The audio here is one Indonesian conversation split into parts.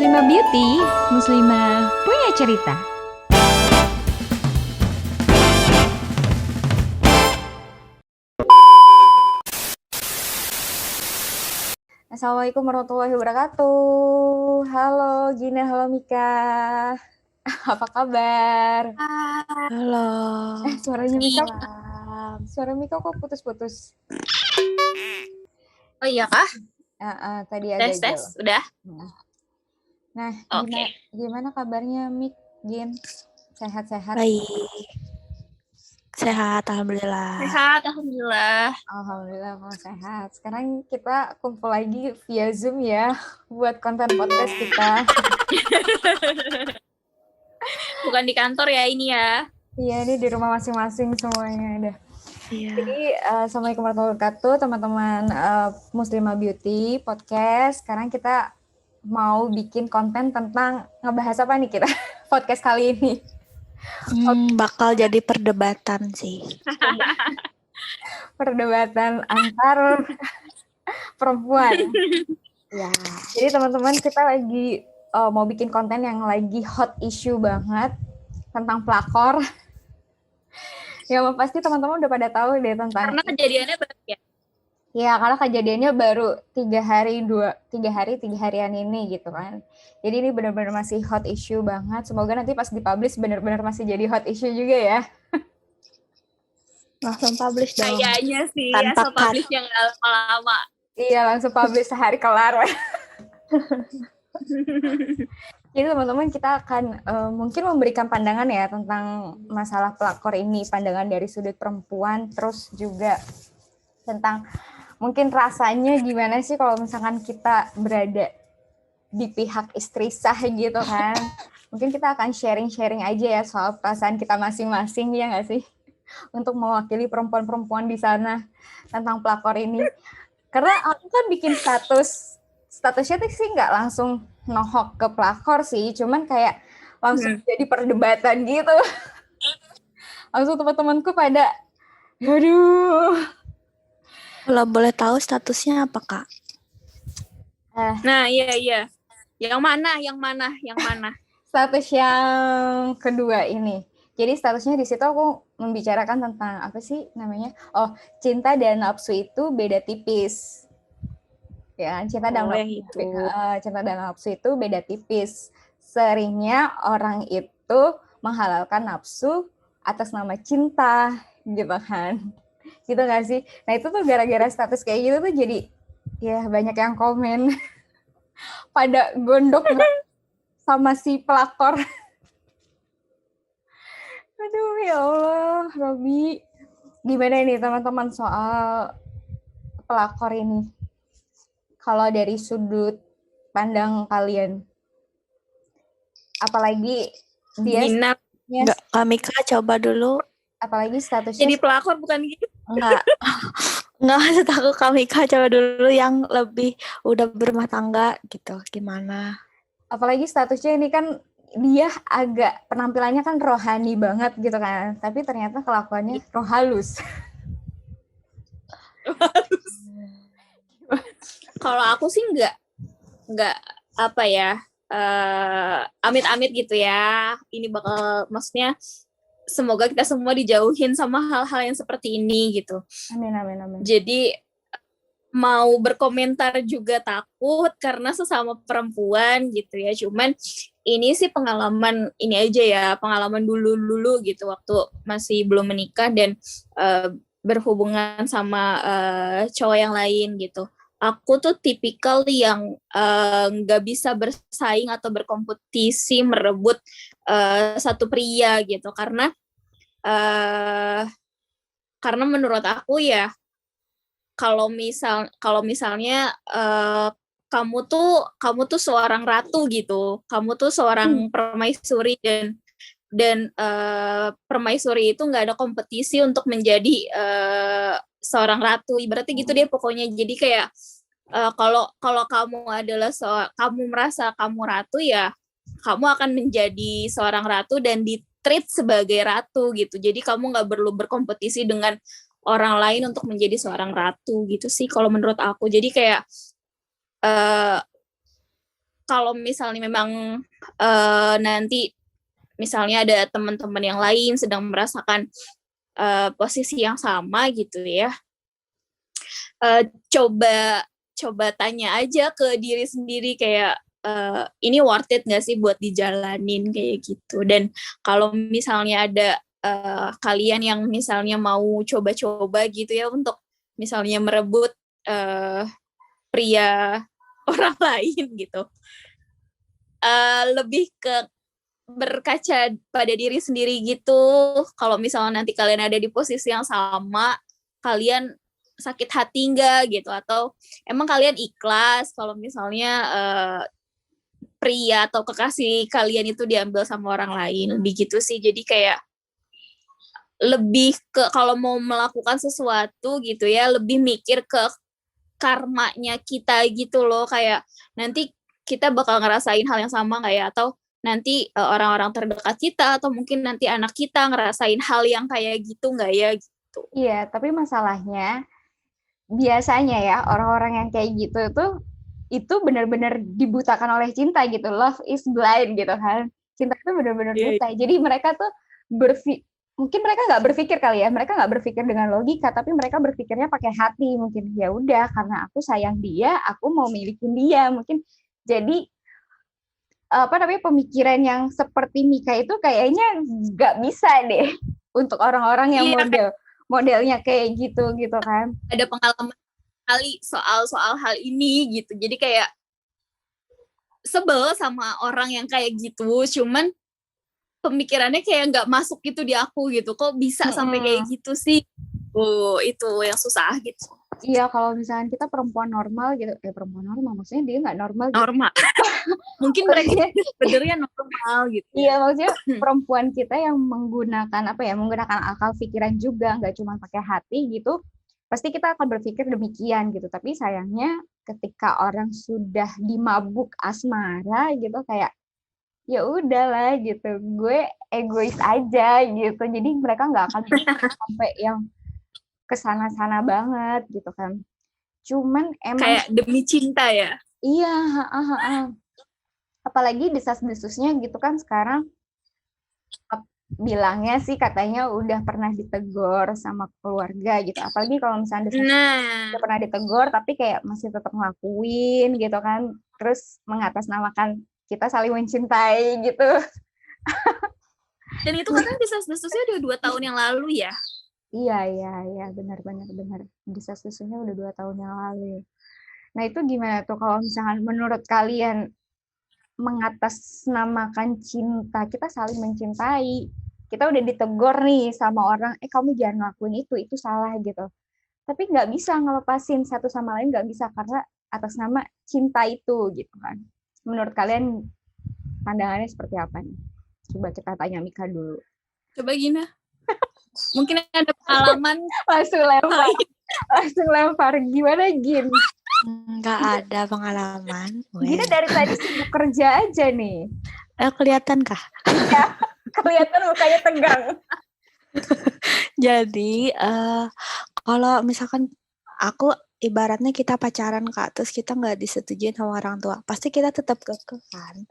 Muslimah Beauty, Muslimah punya cerita. Assalamualaikum warahmatullahi wabarakatuh. Halo Gina, halo Mika. Apa kabar? Halo. Suaranya Mika, Malam. suara Mika kok putus-putus? Oh iya kah? Tadi agak Tes, jauh. udah? Nah, Oke. gimana kabarnya Mik, Gin? Sehat-sehat? Baik. Sehat, alhamdulillah. Sehat, alhamdulillah. Alhamdulillah kalau sehat. Sekarang kita kumpul lagi via Zoom ya, buat konten podcast kita. Bukan di kantor ya ini ya. Iya, ini di rumah masing-masing semuanya ada. Iya. Jadi, Assalamualaikum warahmatullahi wabarakatuh, teman-teman Muslimah Beauty Podcast. Sekarang kita mau bikin konten tentang ngebahas apa nih kita podcast kali ini. Bakal jadi perdebatan sih. Perdebatan antar perempuan. Ya, jadi teman-teman kita lagi mau bikin konten yang lagi hot issue banget tentang pelakor. Ya, pasti teman-teman udah pada tahu deh tentang. Karena kejadiannya banyak ya. Ya, karena kejadiannya baru 3 harian ini gitu kan. Jadi ini benar-benar masih hot issue banget. Semoga nanti pas dipublish benar-benar masih jadi hot issue juga ya. Langsung publish dong. Kayaknya sih, Tanpa asal publish yang gak lama-lama. Iya, langsung publish sehari kelar. Jadi teman-teman kita akan mungkin memberikan pandangan ya tentang masalah pelakor ini, pandangan dari sudut perempuan, terus juga tentang mungkin rasanya gimana sih kalau misalkan kita berada di pihak istri sah gitu kan. Mungkin kita akan sharing-sharing aja ya soal perasaan kita masing-masing, ya nggak sih? Untuk mewakili perempuan-perempuan di sana tentang pelakor ini. Karena aku kan bikin statusnya sih nggak langsung nohok ke pelakor sih, cuman kayak langsung jadi perdebatan gitu. Langsung teman-temanku pada, aduh. Kalau boleh tahu statusnya apa, Kak? Nah, iya. Yang mana? Status yang kedua ini. Jadi statusnya di situ aku membicarakan tentang apa sih namanya? Oh, cinta dan nafsu itu beda tipis. Ya, cinta dan nafsu itu beda tipis. Seringnya orang itu menghalalkan nafsu atas nama cinta, gitu kan. Gitu nggak sih? Nah itu tuh gara-gara status kayak gitu tuh jadi ya banyak yang komen pada gondok sama si pelakor. Aduh ya Allah, Robi. Gimana nih teman-teman soal pelakor ini? Kalau dari sudut pandang kalian, apalagi dia Gina. Kak Mika coba dulu. Apalagi statusnya Jadi pelakor bukan gitu. Enggak, maksud aku Kak Mika coba dulu yang lebih udah berumah tangga gitu. Gimana? apalagi statusnya ini kan dia agak penampilannya kan rohani banget gitu kan, tapi ternyata kelakuannya roh halus. Kalau aku sih enggak apa ya, amit-amit gitu ya. Ini bakal, maksudnya semoga kita semua dijauhin sama hal-hal yang seperti ini gitu. Amin. Jadi mau berkomentar juga takut karena sesama perempuan gitu ya. Cuman ini sih pengalaman ini aja ya, pengalaman dulu gitu waktu masih belum menikah dan berhubungan sama cowok yang lain gitu. Aku tuh tipikal yang nggak bisa bersaing atau berkompetisi merebut satu pria gitu, karena menurut aku ya, kalau misalnya kamu tuh seorang ratu gitu, kamu tuh seorang permaisuri dan permaisuri itu nggak ada kompetisi untuk menjadi seorang ratu, ibaratnya gitu deh pokoknya. Jadi kayak kalau kamu adalah kamu merasa kamu ratu ya, kamu akan menjadi seorang ratu dan di-treat sebagai ratu gitu. Jadi kamu nggak perlu berkompetisi dengan orang lain untuk menjadi seorang ratu gitu sih kalau menurut aku. Jadi kayak kalau misalnya memang nanti misalnya ada teman-teman yang lain sedang merasakan posisi yang sama gitu ya, coba tanya aja ke diri sendiri kayak ini worth it nggak sih buat dijalanin kayak gitu. Dan kalau misalnya ada kalian yang misalnya mau coba-coba gitu ya untuk misalnya merebut pria orang lain gitu, lebih ke berkaca pada diri sendiri gitu. Kalau misalnya nanti kalian ada di posisi yang sama, kalian sakit hati nggak gitu, atau emang kalian ikhlas kalau misalnya pria atau kekasih kalian itu diambil sama orang lain, lebih gitu sih. Jadi kayak lebih ke kalau mau melakukan sesuatu gitu ya, lebih mikir ke karmanya kita gitu loh, kayak nanti kita bakal ngerasain hal yang sama nggak ya, atau nanti orang-orang terdekat kita atau mungkin nanti anak kita ngerasain hal yang kayak gitu nggak ya gitu. Iya, tapi masalahnya biasanya ya orang-orang yang kayak gitu tuh itu benar-benar dibutakan oleh cinta gitu. Love is blind gitu kan. Cinta itu benar-benar buta. Jadi mereka tuh mungkin mereka nggak berpikir kali ya. Mereka nggak berpikir dengan logika, tapi mereka berpikirnya pakai hati. Mungkin ya udah karena aku sayang dia, aku mau milikin dia. Mungkin jadi pemikiran yang seperti Mika itu kayaknya nggak bisa deh untuk orang-orang yang modelnya kayak gitu kan. Ada pengalaman kali soal hal ini gitu. Jadi kayak sebel sama orang yang kayak gitu, cuman pemikirannya kayak nggak masuk gitu di aku gitu. Kok bisa sampai kayak gitu sih? Itu yang susah gitu. Iya, kalau misalnya kita perempuan normal gitu, perempuan normal maksudnya dia nggak normal. Normal. Mungkin mereka sebenarnya normal gitu. Iya, maksudnya perempuan kita yang menggunakan menggunakan akal pikiran juga, nggak cuma pakai hati gitu. Pasti kita akan berpikir demikian gitu. Tapi sayangnya ketika orang sudah dimabuk asmara gitu kayak ya udahlah gitu, gue egois aja gitu. Jadi mereka nggak akan sampai yang kesana-sana banget gitu kan. Cuman emang kayak demi cinta ya. Iya, apalagi desas-desusnya gitu kan sekarang bilangnya sih katanya udah pernah ditegur sama keluarga gitu. Apalagi kalau misalnya udah pernah ditegur tapi kayak masih tetap ngelakuin gitu kan. Terus mengatasnamakan kita saling mencintai gitu. Dan itu katanya desas-desusnya udah 2 tahun yang lalu ya. Iya, benar. Desas-desusnya udah 2 tahun yang lalu. Nah itu gimana tuh kalau misalkan menurut kalian mengatasnamakan cinta, kita saling mencintai, kita udah ditegur nih sama orang, kamu jangan ngelakuin itu salah gitu. Tapi nggak bisa ngelepasin satu sama lain, nggak bisa karena atas nama cinta itu gitu kan. Menurut kalian pandangannya seperti apa nih? Coba kita tanya Mika dulu. Coba Gina. Mungkin ada pengalaman. langsung lempar. Gimana Gin? Nggak ada pengalaman. Gina dari tadi sibuk kerja aja nih. Kelihatan kah? Iya, kelihatan mukanya tegang. Jadi kalau misalkan aku ibaratnya kita pacaran Kak, terus kita nggak disetujuin sama orang tua, pasti kita tetap kekeh kan.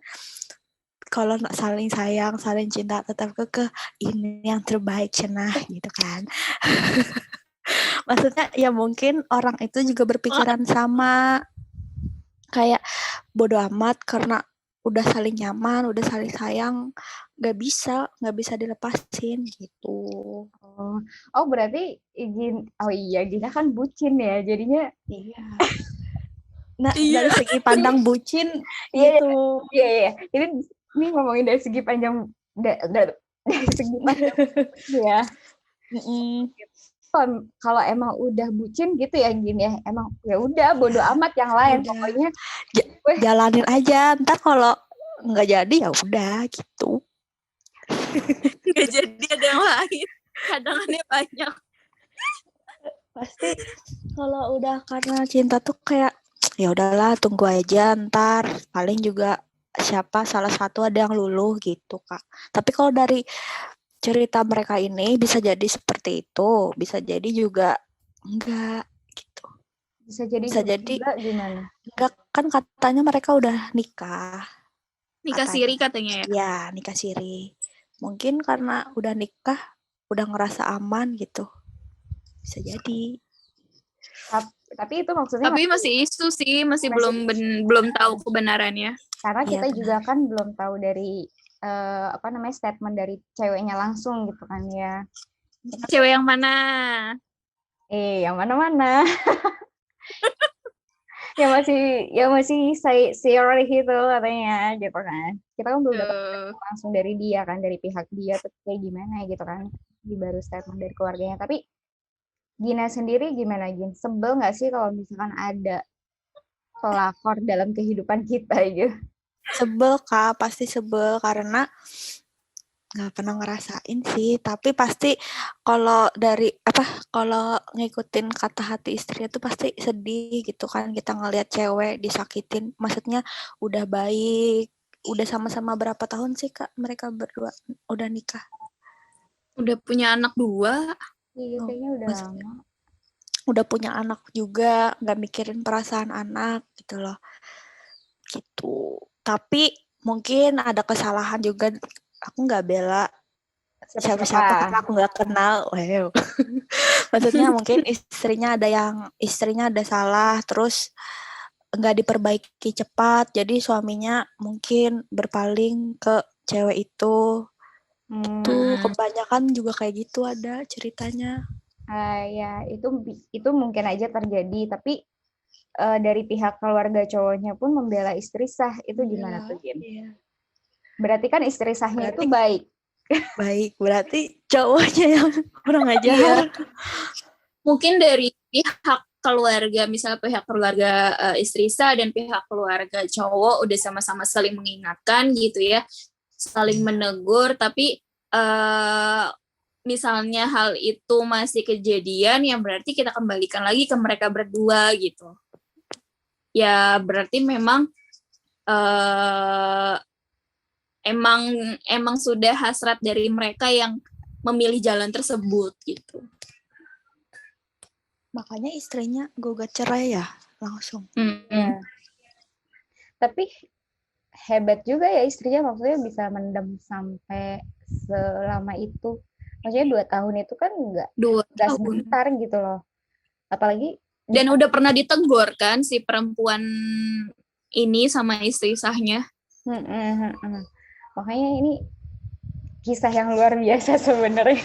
Kalau saling sayang, saling cinta, tetap kekeh, ini yang terbaik cenah gitu kan. Maksudnya ya mungkin orang itu juga berpikiran sama, kayak bodo amat karena udah saling nyaman, udah saling sayang, nggak bisa dilepasin gitu. Oh berarti Gina kan bucin ya, jadinya iya. Nah dari segi pandang bucin gitu. Iya. Ini ngomongin dari segi pandang dari segi pandang ya. Kalau emang udah bucin gitu ya Gini ya, emang ya udah bodo amat yang lain, pokoknya jalanin aja, ntar kalau nggak jadi ya udah gitu. Nggak jadi ada yang lain, cadangannya banyak. Pasti kalau udah karena cinta tuh kayak ya udahlah tunggu aja, ntar paling juga siapa salah satu ada yang luluh gitu Kak. Tapi kalau dari cerita mereka ini bisa jadi seperti itu, bisa jadi juga enggak gitu. Bisa jadi Bisa juga jadi enggak gimana? enggak, kan katanya mereka udah nikah. Nikah Katanya. siri katanya ya. Ya, nikah siri. Mungkin karena udah nikah, udah ngerasa aman gitu. Bisa jadi. Tapi itu maksudnya Tapi masih isu sih, masih masih belum tahu kebenarannya. karena Iya, kita benar. juga kan belum tahu dari apa namanya statement dari ceweknya langsung gitu kan ya. Cewek yang mana? Yang mana-mana. yang masih say gitu katanya gitu kan. Kita kan belum dapat langsung dari dia kan, dari pihak dia tuh kayak gimana gitu kan. Di baru statement dari keluarganya. Tapi Gina sendiri gimana Gin? Sebel nggak sih kalau misalkan ada pelakor dalam kehidupan kita gitu? Sebel Kak, pasti sebel karena nggak pernah ngerasain sih, tapi pasti kalau ngikutin kata hati istrinya tuh pasti sedih gitu kan, kita ngelihat cewek disakitin, maksudnya udah baik, udah sama-sama berapa tahun sih Kak mereka berdua udah nikah? Udah punya anak 2. Iya, kayaknya udah lama. Udah punya anak juga, nggak mikirin perasaan anak gitu loh. Gitu. Tapi mungkin ada kesalahan juga, aku nggak bela siapa-siapa karena aku nggak kenal. Wow. Maksudnya mungkin istrinya ada salah, terus nggak diperbaiki cepat, jadi suaminya mungkin berpaling ke cewek itu. Tuh kebanyakan juga kayak gitu ada ceritanya. Ya itu mungkin aja terjadi, tapi dari pihak keluarga cowoknya pun membela istri sah, itu gimana tuh Gin? Iya. Berarti kan istri sahnya itu baik. Baik, berarti cowoknya yang kurang ajar. Mungkin dari pihak keluarga, misalnya pihak keluarga istri sah dan pihak keluarga cowok udah sama-sama saling mengingatkan gitu ya, saling menegur, tapi misalnya hal itu masih kejadian, ya berarti kita kembalikan lagi ke mereka berdua gitu. Ya berarti memang emang sudah hasrat dari mereka yang memilih jalan tersebut gitu. Makanya istrinya gugat cerai ya langsung. Ya. Tapi hebat juga ya istrinya, maksudnya bisa mendem sampai selama itu. Maksudnya 2 tahun itu kan nggak sebentar gitu loh. Apalagi dan udah pernah ditegur kan si perempuan ini sama istri sahnya. Makanya ini kisah yang luar biasa sebenarnya.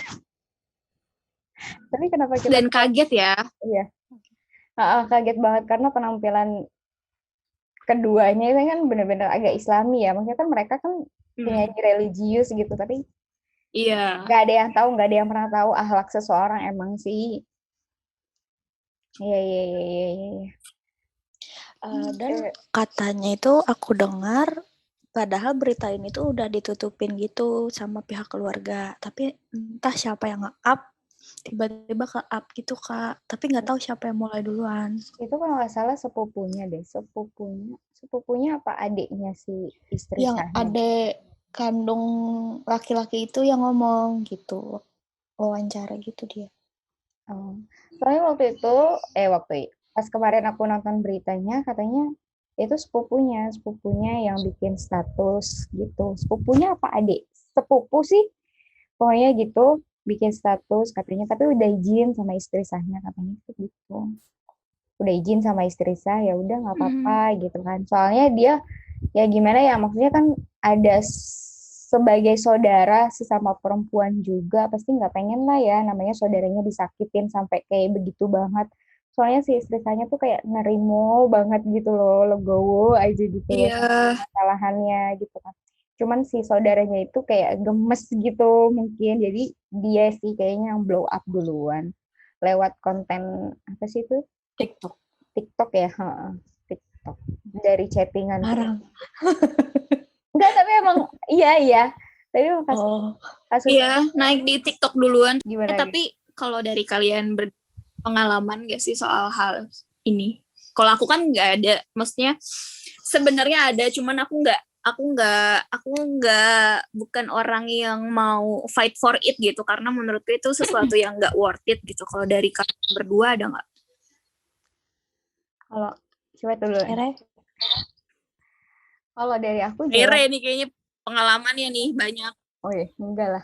Tapi kenapa kita dan kaget ya? Iya. Kaget banget karena penampilan keduanya itu kan benar-benar agak Islami ya. Maksudnya kan mereka kan penyanyi religius gitu, tapi iya. Nggak ada yang pernah tahu akhlak seseorang emang sih. Iya. Dan katanya itu aku dengar, padahal berita ini tuh udah ditutupin gitu sama pihak keluarga. Tapi entah siapa yang nge-up, tiba-tiba ke-up gitu Kak. Tapi nggak tahu siapa yang mulai duluan. Itu kalau nggak salah sepupunya deh. Sepupunya apa adiknya si istri yang sahnya? adek kandung laki-laki itu yang ngomong gitu, wawancara gitu dia. Soalnya pas kemarin aku nonton beritanya katanya itu sepupunya yang bikin status gitu. Sepupunya apa adik? Sepupu sih, pokoknya gitu bikin status katanya. Tapi udah izin sama istri sahnya katanya gitu. Udah izin sama istri sah, ya udah nggak apa-apa gitu kan. Soalnya dia ya gimana ya, maksudnya kan ada sebagai saudara sesama perempuan juga pasti nggak pengen lah ya namanya saudaranya disakitin sampai kayak begitu banget. Soalnya si istri sahnya tuh kayak nerimo banget gitu loh, legowo aja gitu loh kesalahannya gitu kan. Cuman si saudaranya itu kayak gemes gitu mungkin, jadi dia sih kayaknya yang blow up duluan lewat konten apa sih itu? TikTok ya, TikTok dari chattingan. Enggak, tapi emang iya. Tapi kasus iya naik di TikTok duluan. Gimana? Tapi kalau dari kalian berpengalaman gak sih soal hal ini? Kalau aku kan nggak ada, maksudnya sebenarnya ada, cuman aku bukan orang yang mau fight for it gitu, karena menurutku itu sesuatu yang nggak worth it gitu. Kalau dari kalian berdua ada nggak? Kalau coba dulu. Kira Kalau dari aku Rere jelas. nih kayaknya pengalamannya nih banyak. Oh iya, enggak lah.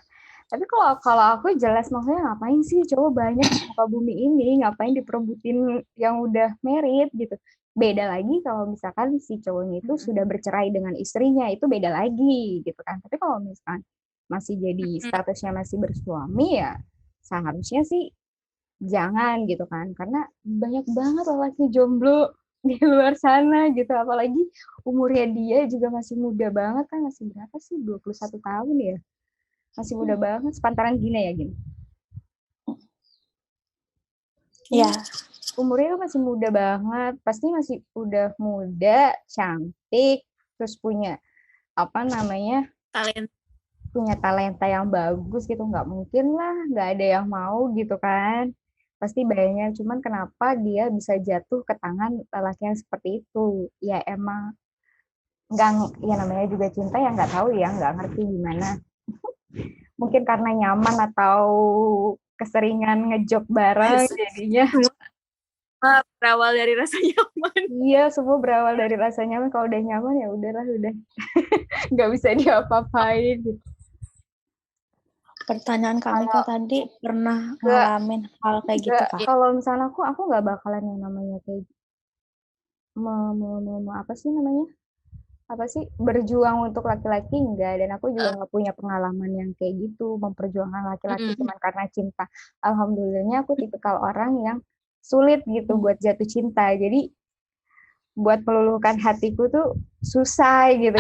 Tapi kalau aku jelas maksudnya ngapain sih cowok banyak di muka bumi ini, ngapain diperebutin yang udah married gitu. Beda lagi kalau misalkan si cowoknya itu sudah bercerai dengan istrinya, itu beda lagi gitu kan. Tapi kalau misalkan masih jadi statusnya masih bersuami ya seharusnya sih jangan gitu kan. Karena banyak banget lelaki jomblo di luar sana gitu. Apalagi umurnya dia juga masih muda banget kan, masih berapa sih? 21 tahun ya. Masih muda banget, sepantaran Gina ya, Gin? ya. Umurnya masih muda banget, pasti masih udah muda, cantik, terus punya apa namanya, Talent. punya talenta yang bagus gitu. Nggak mungkin lah, nggak ada yang mau gitu kan. Pasti banyak, cuman kenapa dia bisa jatuh ke tangan lelaki yang seperti itu? Ya emang nggak, ya namanya juga cinta ya nggak tahu ya, nggak ngerti gimana. Mungkin karena nyaman atau keseringan ngejok bareng jadinya. Semua berawal dari rasa nyaman. Iya, semua berawal dari rasa nyaman. Kalau udah nyaman ya udahlah, udah nggak bisa diapa-apain gitu. Pertanyaan kami Kalau- tadi pernah Nggak. ngalamin hal kayak gitu Nggak, Kak? kalau misalnya aku nggak bakalan yang namanya kayak apa sih namanya? Apa sih berjuang untuk laki-laki enggak, dan aku juga nggak punya pengalaman yang kayak gitu memperjuangkan laki-laki cuma karena cinta. Alhamdulillahnya aku tipikal orang yang sulit gitu buat jatuh cinta, jadi buat meluluhkan hatiku tuh susah gitu.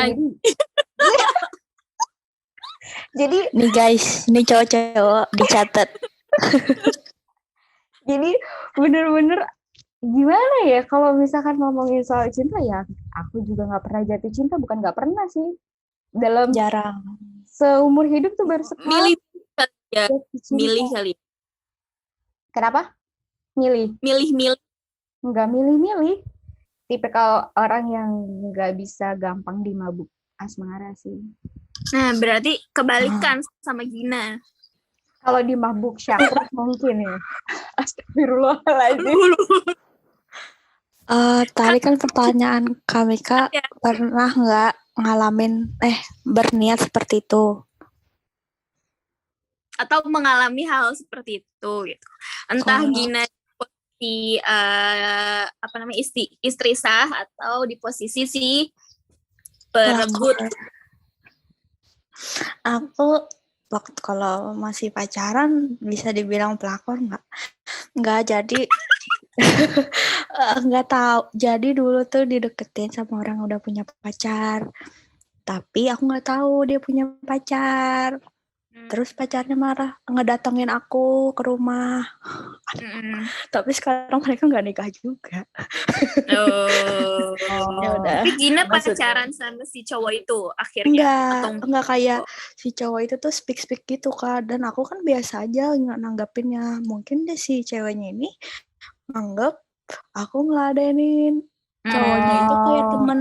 Jadi Nih guys, nih cowok-cowok dicatat. jadi bener-bener gimana ya kalau misalkan ngomongin soal cinta ya, aku juga nggak pernah jatuh cinta, bukan nggak pernah sih, dalam Jarang. seumur hidup tuh baru sekali Milih kali ya, jatuh cinta. milih kali. Kenapa? Milih? Milih. Nggak milih-milih. Tipikal orang yang nggak bisa gampang dimabuk asmara sih. Nah, berarti kebalikan sama Gina. Kalau dimabuk syahwat mungkin ya. Astagfirullahaladzim. Tadi kan pertanyaan kami Kak, Ya. pernah nggak ngalamin berniat seperti itu? Atau mengalami hal seperti itu gitu. Entah Kalau- Gina di apa namanya istri sah atau di posisi si perebut. Aku waktu kalau masih pacaran bisa dibilang pelakor nggak jadi nggak tahu. Jadi dulu tuh dideketin sama orang yang udah punya pacar, tapi aku nggak tahu dia punya pacar. Terus pacarnya marah, ngedatengin aku ke rumah. Tapi sekarang mereka nggak nikah juga. Oh. Ya udah. Tapi Gina Maksud- pacaran sama si cowok itu akhirnya. Enggak kayak si cowok itu tuh speak gitu Kak, dan aku kan biasa aja nanggapinnya. Mungkin deh si ceweknya ini nganggep aku ngeladenin cowoknya itu kayak teman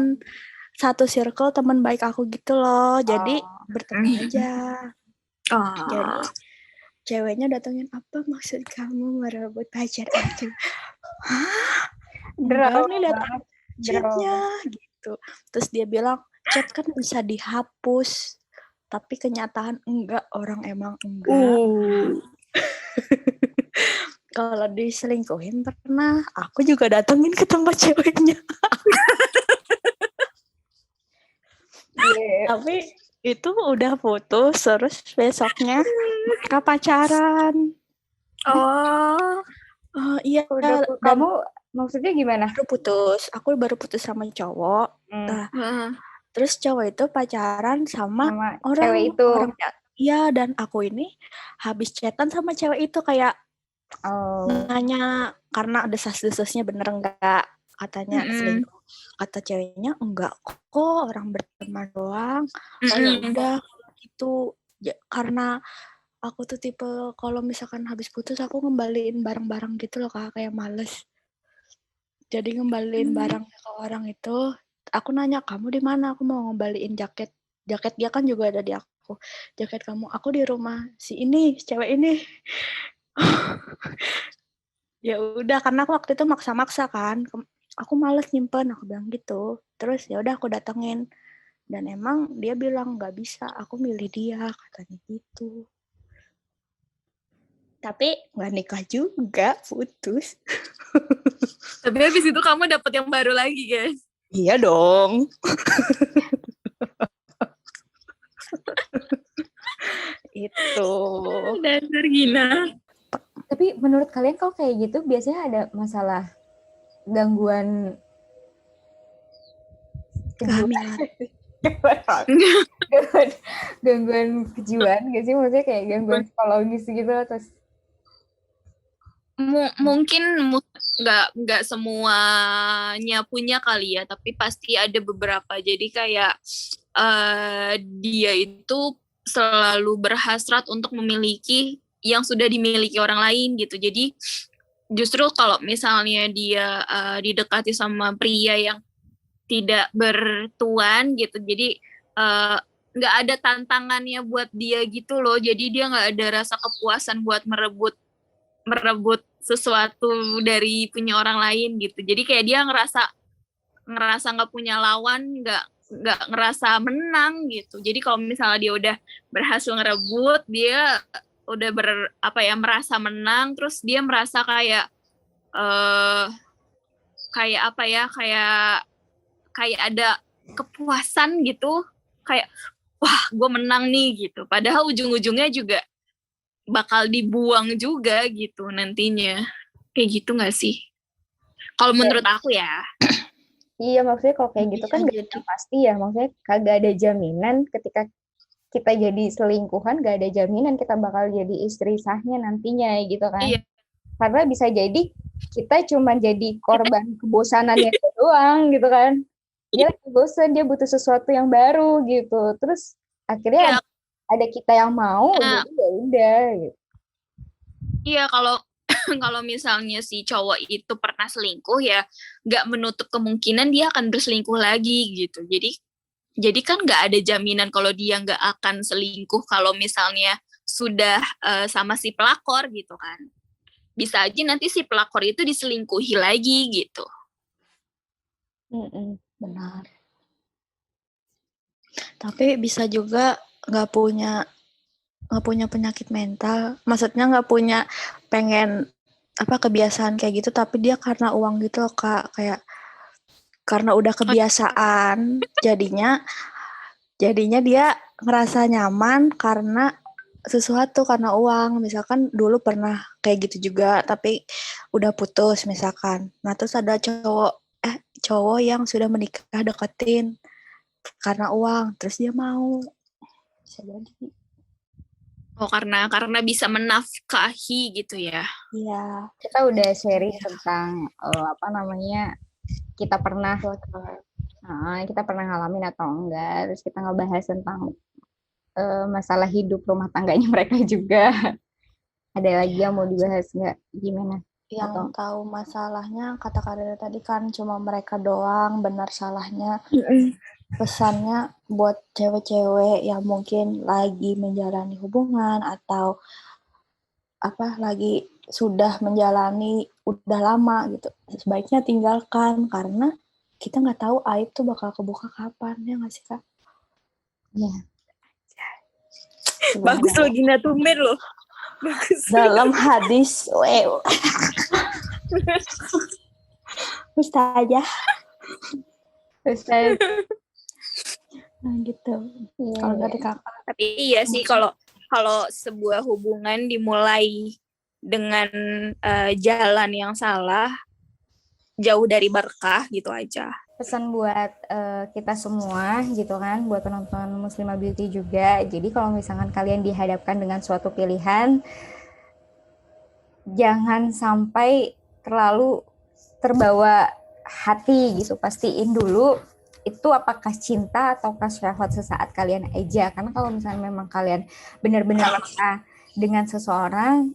satu circle, teman baik aku gitu loh. Jadi berteman aja. Jadi ceweknya datengin, apa maksud kamu merebut pacar aku? Hah? Enggak nih, lihat chatnya gitu. Terus dia bilang, chat kan bisa dihapus, tapi kenyataan enggak, orang emang enggak. Kalau diselingkuhin pernah, aku juga datengin ke tempat ceweknya. Tapi itu udah putus, terus besoknya mereka pacaran. Iya. Kamu maksudnya gimana? Aku baru putus sama cowok. Terus cowok itu pacaran sama orang cewek itu. Iya, dan aku ini habis chatan sama cewek itu kayak nanya karena desas-desasnya bener enggak, katanya selingkuh. Kata ceweknya enggak kok, orang berteman doang. Oh ya udah gitu. Ya, karena aku tuh tipe kalau misalkan habis putus aku ngembaliin barang-barang gitu loh Kak, kayak males. Jadi ngembaliin barang ke orang itu, aku nanya, kamu di mana? Aku mau ngembaliin jaket. Jaket dia kan juga ada di aku. Jaket kamu, aku di rumah si ini, cewek ini. Ya udah, karena aku waktu itu maksa-maksa kan. aku males nyimpen, aku bilang gitu. Terus ya udah aku datengin, dan emang dia bilang nggak bisa, aku milih dia, katanya gitu. Tapi nggak nikah juga, putus. Tapi habis itu kamu dapet yang baru lagi, guys. Iya dong. Itu. Dasar Gina. Tapi menurut kalian kalau kayak gitu biasanya ada masalah gangguan Kehamilan. gangguan kejiwaan gak sih, maksudnya kayak gangguan psikologis gitu terus Mungkin nggak semuanya punya kali ya, tapi pasti ada beberapa. Jadi kayak dia itu selalu berhasrat untuk memiliki yang sudah dimiliki orang lain gitu. Jadi justru kalau misalnya dia didekati sama pria yang tidak bertuan gitu, jadi nggak ada tantangannya buat dia gitu loh. Jadi dia nggak ada rasa kepuasan buat merebut sesuatu dari punya orang lain gitu. Jadi kayak dia ngerasa nggak punya lawan, nggak ngerasa menang gitu. Jadi kalau misalnya dia udah berhasil ngerebut, dia udah merasa menang, terus dia merasa kayak kayak apa ya, kayak ada kepuasan gitu, kayak wah gue menang nih gitu. Padahal ujung-ujungnya juga bakal dibuang juga gitu nantinya. Kayak gitu gak sih? Kalau menurut aku ya. iya, maksudnya kalau kayak gitu kan Bisa gak pasti ya, maksudnya kagak ada jaminan ketika kita jadi selingkuhan, gak ada jaminan kita bakal jadi istri sahnya nantinya gitu kan. Iya. Karena bisa jadi kita cuma jadi korban kebosanannya doang gitu kan. Dia lagi bosan, dia butuh sesuatu yang baru gitu. Terus akhirnya ada kita yang mau, jadi ya udah gitu. Iya, kalau misalnya si cowok itu pernah selingkuh ya nggak menutup kemungkinan dia akan berselingkuh lagi gitu. Jadi kan nggak ada jaminan kalau dia nggak akan selingkuh kalau misalnya sudah sama si pelakor gitu kan. Bisa aja nanti si pelakor itu diselingkuhi lagi gitu. Benar. Tapi bisa juga nggak punya penyakit mental. Maksudnya nggak punya pengen kebiasaan kayak gitu, tapi dia karena uang gitu loh, Kak. Kayak karena udah kebiasaan, jadinya dia ngerasa nyaman karena sesuatu, karena uang. Misalkan dulu pernah kayak gitu juga, tapi udah putus misalkan. Nah terus ada cowok yang sudah menikah deketin karena uang, terus dia mau. Bisa jadi. Oh, karena bisa menafkahi gitu ya. Iya. Kita udah sharing tentang kita pernah ngalamin atau enggak, terus kita ngebahas tentang masalah hidup rumah tangganya mereka juga. Ada lagi yang mau dibahas nggak? Gimana? Yang tahu masalahnya kata Karina tadi kan cuma mereka doang, benar salahnya. Pesannya buat cewek-cewek yang mungkin lagi menjalani hubungan atau lagi sudah menjalani udah lama gitu, sebaiknya tinggalkan, karena kita nggak tahu aib tuh bakal kebuka kapan, ya nggak sih, Kak? Iya. Bagus lo Gina, tumben lo. Bagus. Dalam hadis, Ustazah. Nah gitu. Kalau dari Kakak. Tapi iya sih, kalau sebuah hubungan dimulai dengan jalan yang salah, jauh dari berkah gitu aja. Pesan buat kita semua gitu kan, buat penonton Muslimah Beauty juga. Jadi kalau misalkan kalian dihadapkan dengan suatu pilihan, jangan sampai terlalu terbawa hati gitu. Pastiin dulu itu apakah cinta ataukah syahwat sesaat kalian aja. Karena kalau misalnya memang kalian benar-benar suka dengan seseorang,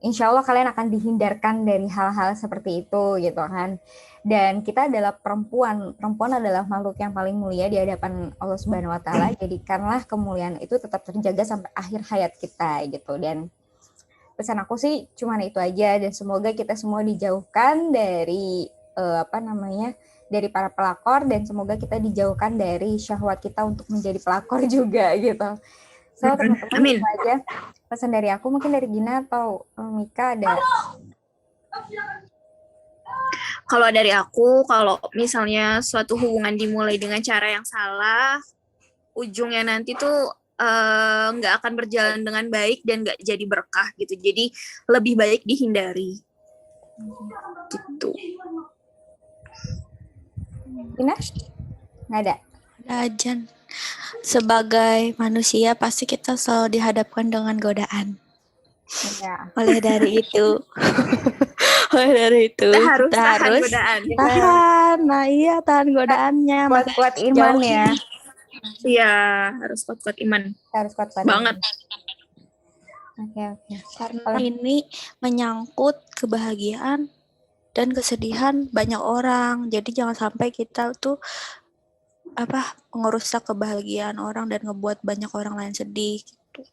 insya Allah kalian akan dihindarkan dari hal-hal seperti itu gitu kan. Dan kita adalah perempuan adalah makhluk yang paling mulia di hadapan Allah Subhanahu Wa Taala. Jadikanlah kemuliaan itu tetap terjaga sampai akhir hayat kita gitu. Dan pesan aku sih cuman itu aja, dan semoga kita semua dijauhkan dari dari para pelakor, dan semoga kita dijauhkan dari syahwat kita untuk menjadi pelakor juga gitu. So teman-teman, Amin. itu aja pesan dari aku. Mungkin dari Gina atau Mika ada. Kalau dari aku, kalau misalnya suatu hubungan dimulai dengan cara yang salah, ujungnya nanti tuh nggak akan berjalan dengan baik dan nggak jadi berkah gitu. Jadi lebih baik dihindari. Gitu. Gina? Nggak ada? Ajan. Sebagai manusia pasti kita selalu dihadapkan dengan godaan. Ya. Oleh dari itu, Kita harus tahan godaan. tahan. Nah iya, tahan godaannya. Kuat-kuat iman Jauhi. ya. Iya, harus kuat-kuat iman. Harus kuat-kuat Banget. Oke. Karena ini menyangkut kebahagiaan dan kesedihan banyak orang. Jadi jangan sampai kita tuh ngerusak kebahagiaan orang dan ngebuat banyak orang lain sedih gitu.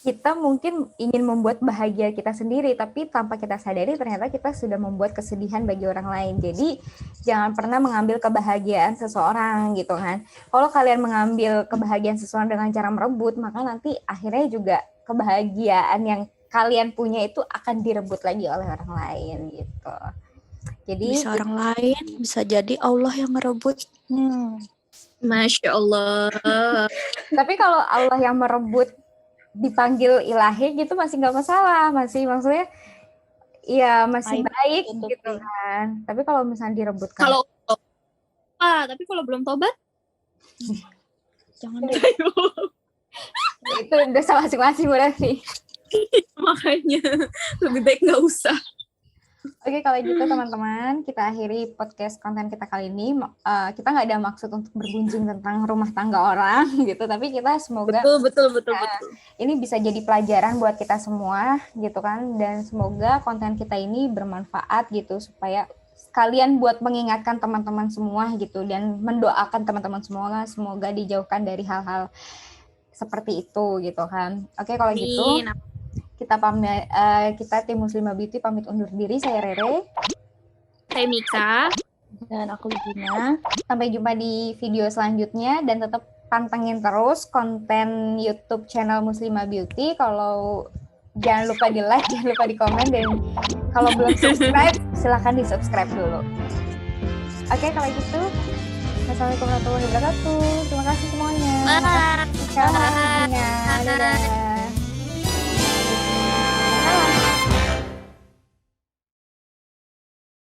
Kita mungkin ingin membuat bahagia kita sendiri, tapi tanpa kita sadari ternyata kita sudah membuat kesedihan bagi orang lain. Jadi jangan pernah mengambil kebahagiaan seseorang gitu kan. Kalau kalian mengambil kebahagiaan seseorang dengan cara merebut, maka nanti akhirnya juga kebahagiaan yang kalian punya itu akan direbut lagi oleh orang lain gitu. Jadi Bisa orang lain, bisa jadi Allah yang merebut. Masya Allah. Tapi kalau Allah yang merebut dipanggil ilahi gitu masih nggak masalah, masih maksudnya ya masih baik gitu kan. Tapi kalau misalnya direbutkan, Tapi kalau belum tobat, Jangan itu dosa masing-masing berarti. makanya lebih baik nggak usah. Oke, kalau gitu teman-teman, kita akhiri podcast konten kita kali ini. Kita nggak ada maksud untuk bergunjing tentang rumah tangga orang gitu, tapi kita semoga Betul. ini bisa jadi pelajaran buat kita semua gitu kan, dan semoga konten kita ini bermanfaat gitu supaya kalian buat mengingatkan teman-teman semua gitu, dan mendoakan teman-teman semua semoga dijauhkan dari hal-hal seperti itu gitu kan. Oke, kalau gitu kita pamit, kita tim Muslimah Beauty pamit undur diri. Saya Rere, Saya Mika, dan aku Gina. sampai jumpa di video selanjutnya, dan tetap pantengin terus konten YouTube channel Muslimah Beauty. Kalau jangan lupa di like, jangan lupa di komen, dan kalau belum subscribe silahkan di subscribe dulu. Oke, kalau gitu Assalamualaikum warahmatullahi wabarakatuh. Terima kasih semuanya. bye. Dadah.